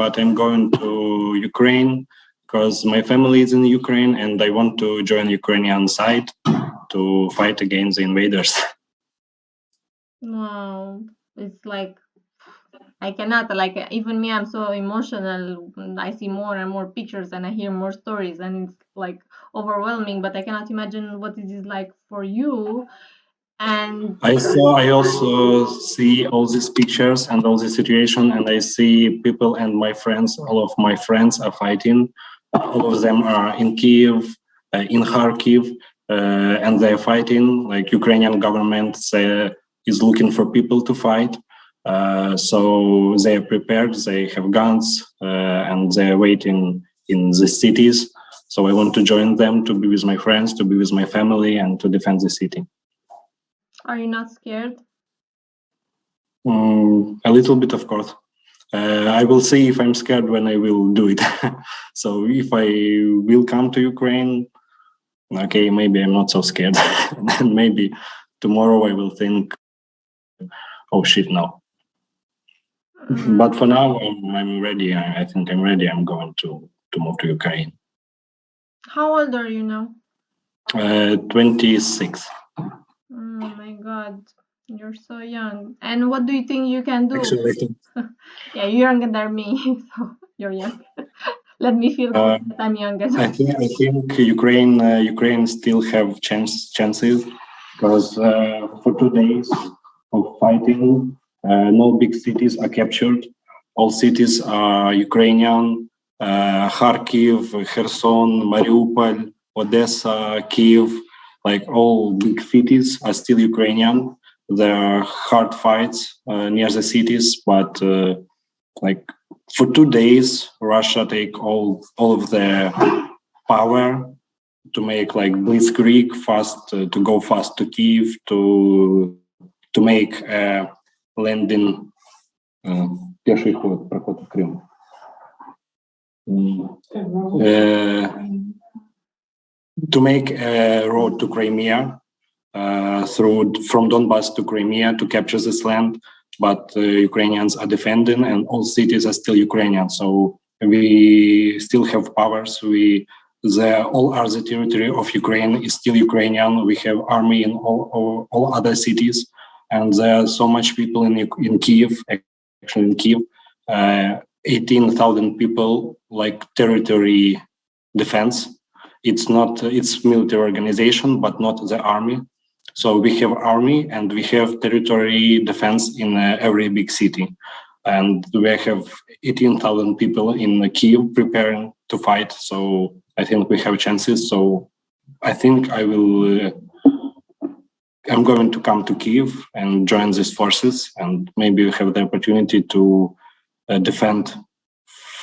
but I'm going to Ukraine because my family is in Ukraine and I want to join Ukrainian side to fight against the invaders. Wow, it's like I cannot, like, even me, I'm so emotional. I see more and more pictures and I hear more stories, and it's like overwhelming, but I cannot imagine what it is like for you. And I also see all these pictures and all this situation, and I see people and my friends, all of my friends are fighting. All of them are in Kiev, in Kharkiv, and they're fighting. Like Ukrainian government is looking for people to fight. So they are prepared, they have guns, and they're waiting in the cities. So I want to join them, to be with my friends, to be with my family, and to defend the city. are you not scared? A little bit, of course. I will see if I'm scared when I will do it. So if I will come to Ukraine, okay, maybe I'm not so scared. And maybe tomorrow I will think, oh shit, no. But for now, I'm ready. I think I'm ready. I'm going to move to Ukraine. How old are you now? 26. Oh my God, you're so young. And what do you think you can do? Actually, I think, Yeah, you're younger than me, so you're young. Let me feel good that I'm younger. I think Ukraine still have chances because for 2 days of fighting, no big cities are captured. All cities are Ukrainian. Kharkiv, Kherson, Mariupol, Odessa, Kiev, like all big cities are still Ukrainian. There are hard fights near the cities, but like for 2 days, Russia take all of their power to make like blitzkrieg fast, to go fast to Kiev, to make a landing. Пеший проход в Крым. To make a road to Crimea from Donbass to Crimea to capture this land, but Ukrainians are defending, and all cities are still Ukrainian. So we still have powers. All other territory of Ukraine is still Ukrainian. We have army in all other cities, and there are so much people in Kiev. Actually, in Kiev, 18,000 people, like territory defense. It's military organization, but not the army. So we have army and we have territory defense in every big city. And we have 18,000 people in Kiev preparing to fight. So I think we have chances. So I think I'm going to come to Kiev and join these forces, and maybe we have the opportunity to defend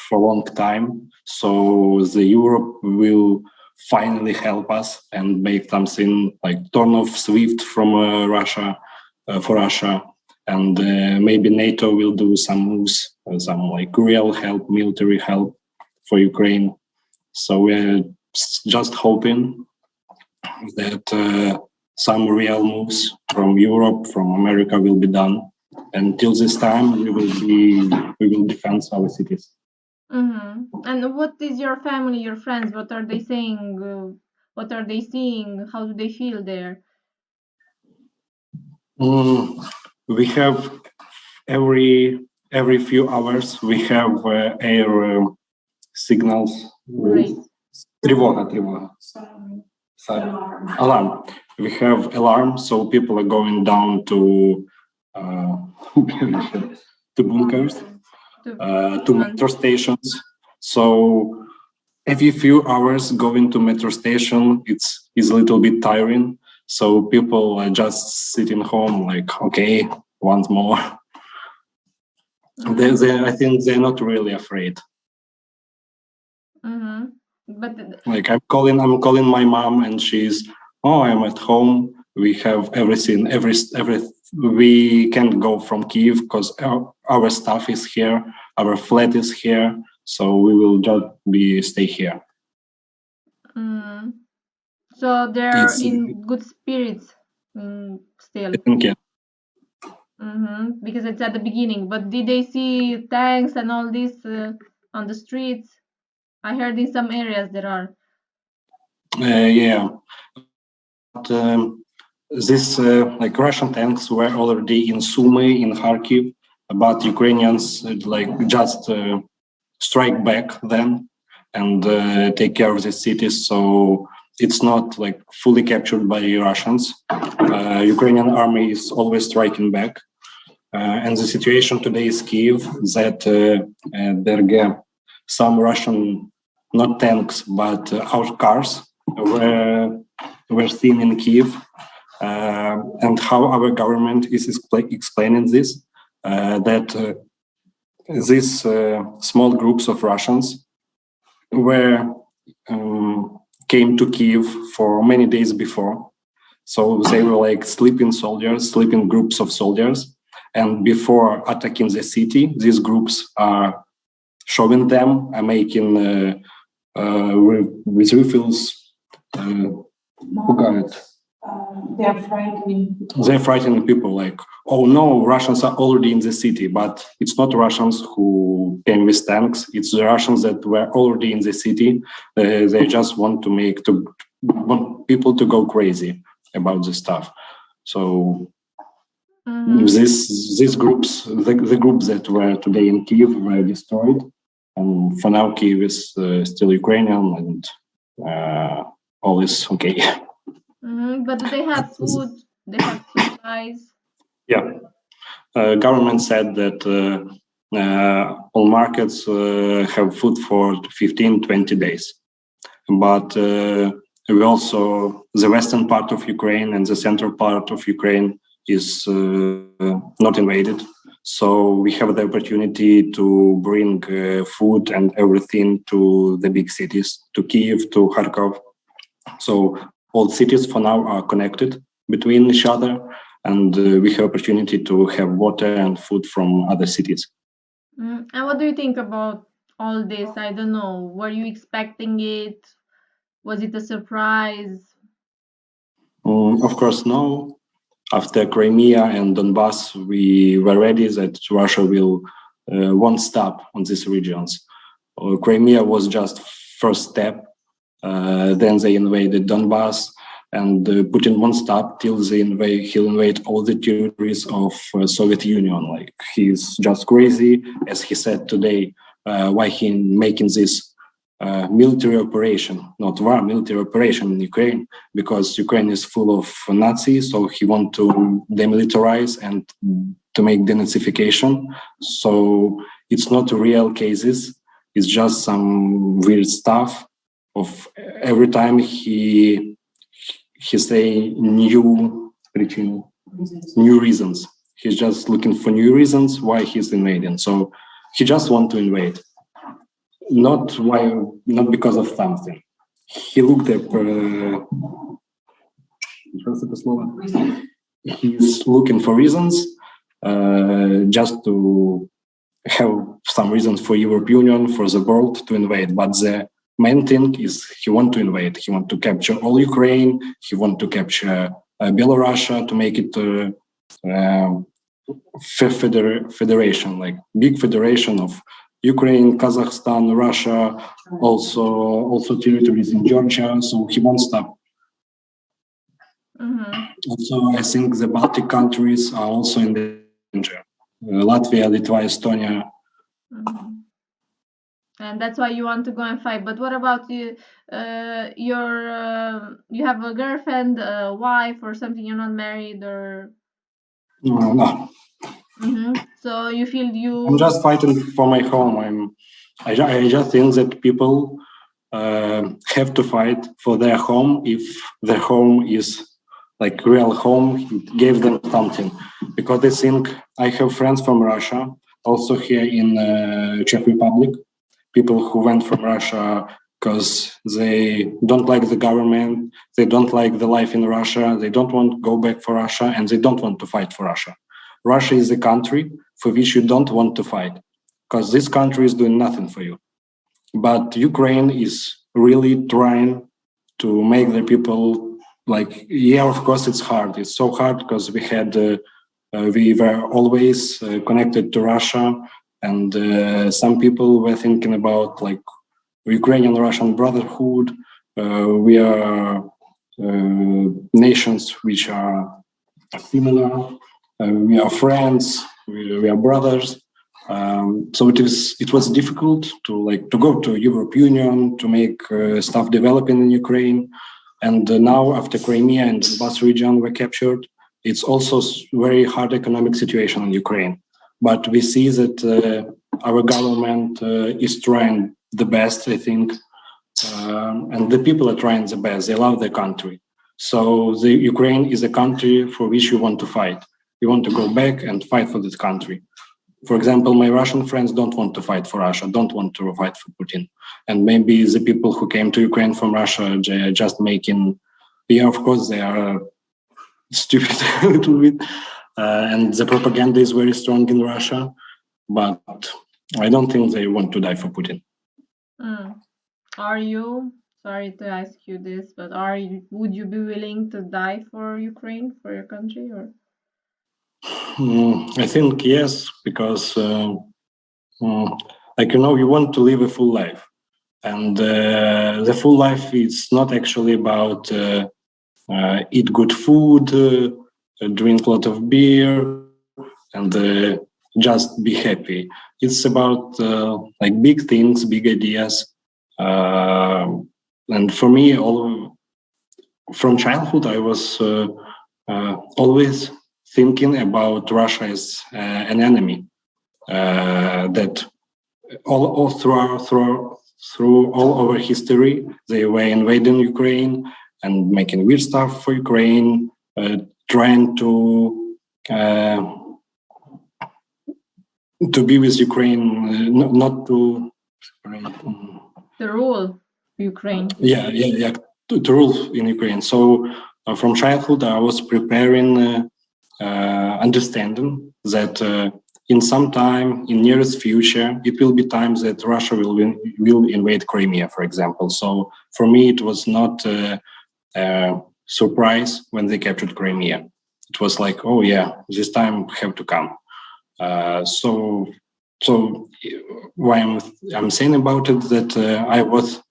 for a long time. So the Europe will finally help us and make something like turn off SWIFT from Russia, for Russia, and maybe NATO will do some moves, some like real help, military help for Ukraine. So we're just hoping that some real moves from Europe, from America will be done. Until this time, we will defend our cities. Mm-hmm. And what is your family, your friends? What are they saying? What are they seeing? How do they feel there? We have every few hours we have air signals. Right. Тревога. Alarm. We have alarm, so people are going down to bunkers, to metro stations. So every few hours going to metro station, is a little bit tiring. So people are just sitting home like, okay, once more. Mm-hmm. I think they're not really afraid. Mm-hmm. But like I'm calling my mom, and she's, oh, I'm at home. We have everything. We can't go from Kiev because our stuff is here. Our flat is here. So we will just stay here. Mm. So they're in good spirits still. I think, yeah. Because it's at the beginning. But did they see tanks and all this on the streets? I heard in some areas there are. Yeah. But, this like Russian tanks were already in Sumy, in Kharkiv, but Ukrainians like just strike back then and take care of the cities. So it's not like fully captured by Russians. Ukrainian army is always striking back. And the situation today is Kiev that there are some Russian, not tanks, but our cars were seen in Kiev. And how our government is explaining this, that these small groups of Russians came to Kiev for many days before. So they were like sleeping groups of soldiers. And before attacking the city, these groups are showing them, making with refills. Who got it? They're frightening people like, oh no, Russians are already in the city, but it's not Russians who came with tanks. It's the Russians that were already in the city. They just want people to go crazy about this stuff. So these groups, the groups that were today in Kiev were destroyed. And for now, Kiev is still Ukrainian and all is okay. But do they have food? They have supplies? Yeah. Government said that all markets have food for 15-20 days. But we also, the western part of Ukraine and the central part of Ukraine is not invaded. So we have the opportunity to bring food and everything to the big cities, to Kiev, to Kharkov. So all cities for now are connected between each other, and we have opportunity to have water and food from other cities. And what do you think about all this? I don't know. Were you expecting it? Was it a surprise? Of course, no. After Crimea and Donbass, we were ready that Russia won't stop on these regions. Crimea was just first step. Then they invaded Donbass, and Putin won't stop till he'll invade all the territories of Soviet Union. Like, he's just crazy, as he said today. Why he making this military operation, not war, military operation in Ukraine, because Ukraine is full of Nazis, so he want to demilitarize and to make denazification. So it's not real cases. It's just some weird stuff. Of every time he say new reasons. He's just looking for new reasons why he's invading. So he just want to invade, not because of something. He looked at he's looking for reasons, just to have some reasons for European Union, for the world to invade. But the main thing is he want to invade. He want to capture all Ukraine. He want to capture Belarus to make it federation, like big federation of Ukraine, Kazakhstan, Russia, also territories in Georgia. So he won't stop. Also, I think the Baltic countries are also in danger. Latvia, Lithuania, Estonia. And that's why you want to go and fight. But what about you? You have a girlfriend, a wife, or something? You're not married, or No. So you feel I'm just fighting for my home. I just think that people have to fight for their home if their home is like real home. It gave them something, because they think. I have friends from Russia, also here in Czech Republic. People who went from Russia because they don't like the government, they don't like the life in Russia, they don't want to go back for Russia, and they don't want to fight for Russia. Russia is a country for which you don't want to fight, because this country is doing nothing for you. But Ukraine is really trying to make the people like, yeah, of course it's hard. It's so hard because we had We were always connected to Russia, and some people were thinking about like Ukrainian-Russian brotherhood. We are nations which are similar. We are friends. We are brothers. So it was difficult to go to Europe Union to make stuff developing in Ukraine. And now after Crimea and Donbas region were captured, it's also very hard economic situation in Ukraine. But we see that our government is trying the best, I think, and the people are trying the best. They love their country. So the Ukraine is a country for which you want to fight. You want to go back and fight for this country. For example, my Russian friends don't want to fight for Russia, don't want to fight for Putin. And maybe the people who came to Ukraine from Russia, they are just making, yeah, of course, they are stupid a little bit. And the propaganda is very strong in Russia, but I don't think they want to die for Putin. Are you, sorry to ask you this, but would you be willing to die for Ukraine, for your country, or? I think yes, because you want to live a full life, and the full life is not actually about eat good food, drink a lot of beer, and just be happy. It's about like big things, big ideas, and for me, from childhood, I was always thinking about Russia as an enemy, that all through all our history, they were invading Ukraine and making weird stuff for Ukraine, trying to be with Ukraine, not to rule Ukraine. Yeah, to rule in Ukraine. So from childhood, I was preparing. Understanding that in some time, in nearest future, it will be times that Russia will invade Crimea, for example. So for me, it was not a surprise when they captured Crimea. It was like, oh yeah, this time have to come. So why I'm saying about it that I was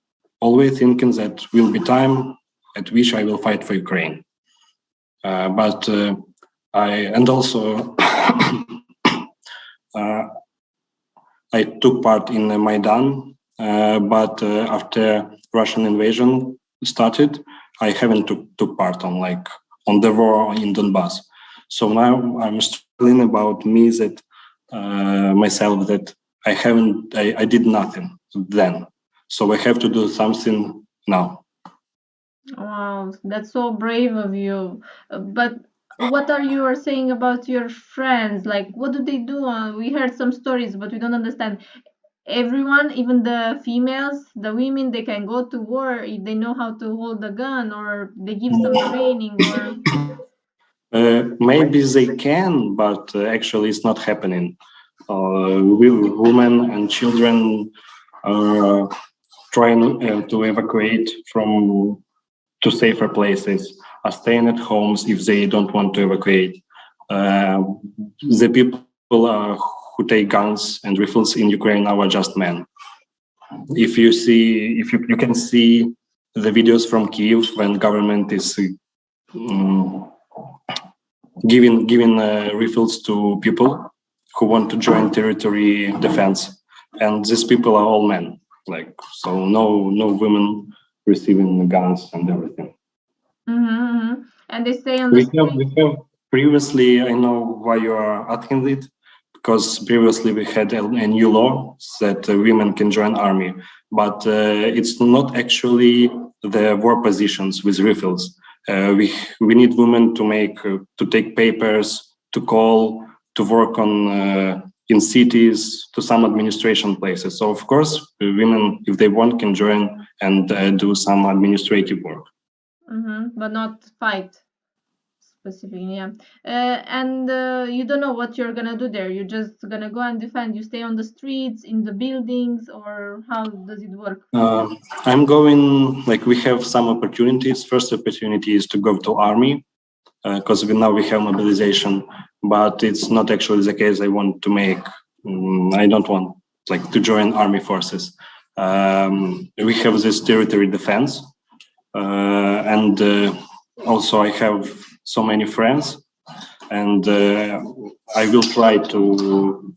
always thinking that will be time at which I will fight for Ukraine, but. And also I took part in Maidan, but after Russian invasion started, I haven't took part on the war in Donbas. So now I'm struggling about me that myself that I did nothing then. So I have to do something now. Wow, that's so brave of you. But what are you saying about your friends? Like, what do they do? We heard some stories, but we don't understand. Everyone, even the females, the women, they can go to war if they know how to hold a gun, or they give some training, or maybe they can, but actually it's not happening. Women and children are trying to evacuate to safer places, are staying at homes if they don't want to evacuate. The people who take guns and rifles in Ukraine now are just men. If you can see the videos from Kiev when government is giving rifles to people who want to join territory defense, and these people are all men. So no women receiving guns and everything. And they stay on the street. We have previously, I know why you are asking it, because previously we had a new law that women can join army, but it's not actually the war positions with rifles. We need women to take papers, to call, to work on in cities, to some administration places. So of course, women, if they want, can join and do some administrative work. But not fight specifically, yeah. And you don't know what you're gonna do there. You're just gonna go and defend. You stay on the streets, in the buildings, or how does it work? I'm going, we have some opportunities. First opportunity is to go to army. because now we have mobilization, but it's not actually the case. I want to make. I don't want like to join army forces. We have this territory defense, and also I have so many friends, and I will try to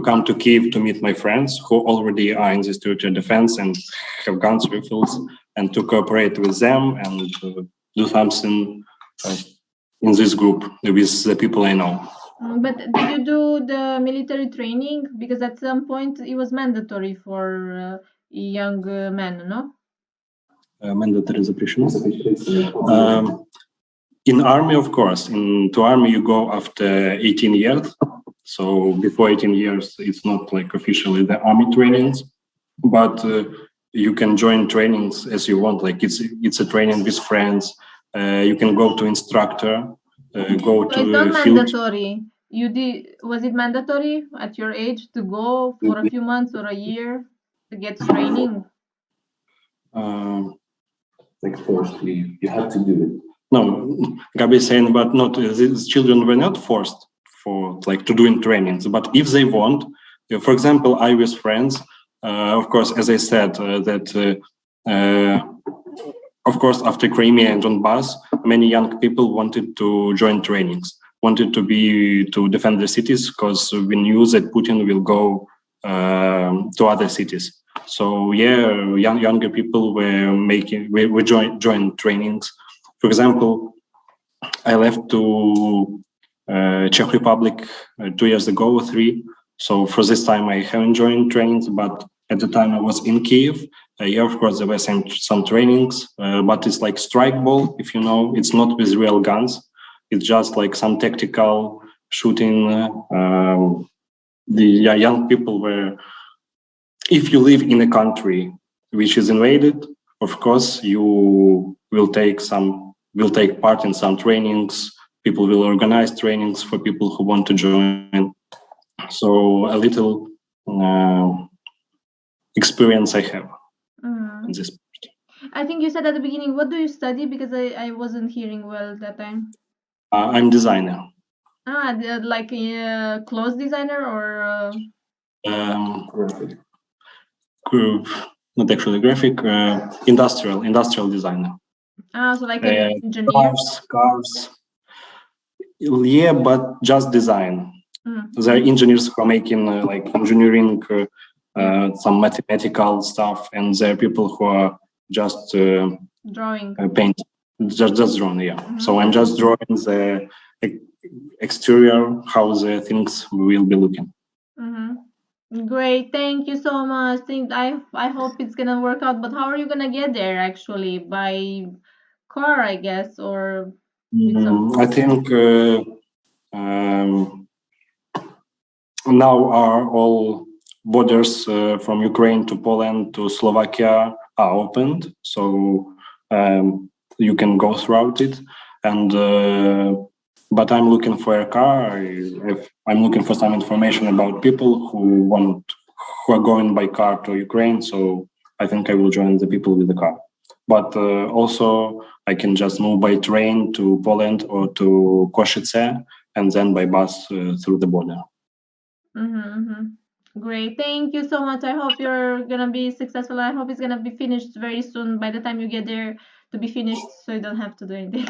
come to Kiev to meet my friends who already are in this territory defense and have guns refills, and to cooperate with them and do something in this group with the people I know. But did you do the military training? Because at some point it was mandatory for young men, no? Mandatory запрещено. In army, of course. To army you go after 18 years. So before 18 years, it's not like officially the army trainings, but you can join trainings as you want. Like it's a training with friends. You can go to instructor, go So to it's not field. mandatory. Was it mandatory at your age to go for a few months or a year to get training? Like forcefully, you have to do it. No, Gabi is saying, but not these children were not forced for like to doing trainings. But if they want, for example, I with friends, of course, as I said, of course, after Crimea and Donbass, many young people wanted to join trainings, wanted to defend the cities, because we knew that Putin will go to other cities. So yeah, younger people were join trainings. For example, I left to Czech Republic 2 years ago or 3. So for this time I haven't joined trainings, but at the time I was in Kiev. Yeah, of course there were some trainings, but it's like strike ball, if you know. It's not with real guns. It's just like some tactical shooting. The young people were. If you live in a country which is invaded, of course you will take part in some trainings. People will organize trainings for people who want to join. So a little experience I have in this. I think you said at the beginning, what do you study? Because I wasn't hearing well that time. I'm designer. Like a clothes designer or? Not actually graphic, industrial designer. So like an engineer? Cars. Yeah, but just design. There are engineers who are making like engineering, some mathematical stuff, and there are people who are just drawing, paint, just drawing. Yeah. So I'm just drawing the exterior, how the things will be looking. Great, thank you so much. I hope it's gonna work out. But how are you gonna get there? Actually, by car, I guess, or with some... I think now are all borders from Ukraine to Poland to Slovakia are opened, so you can go throughout it. And but I'm looking for a car. I'm looking for some information about people who are going by car to Ukraine. So I think I will join the people with the car. But also I can just move by train to Poland or to Košice, and then by bus through the border. Great, thank you so much. I hope you're gonna be successful. I hope it's gonna be finished very soon. By the time you get there, to be finished, so you don't have to do anything.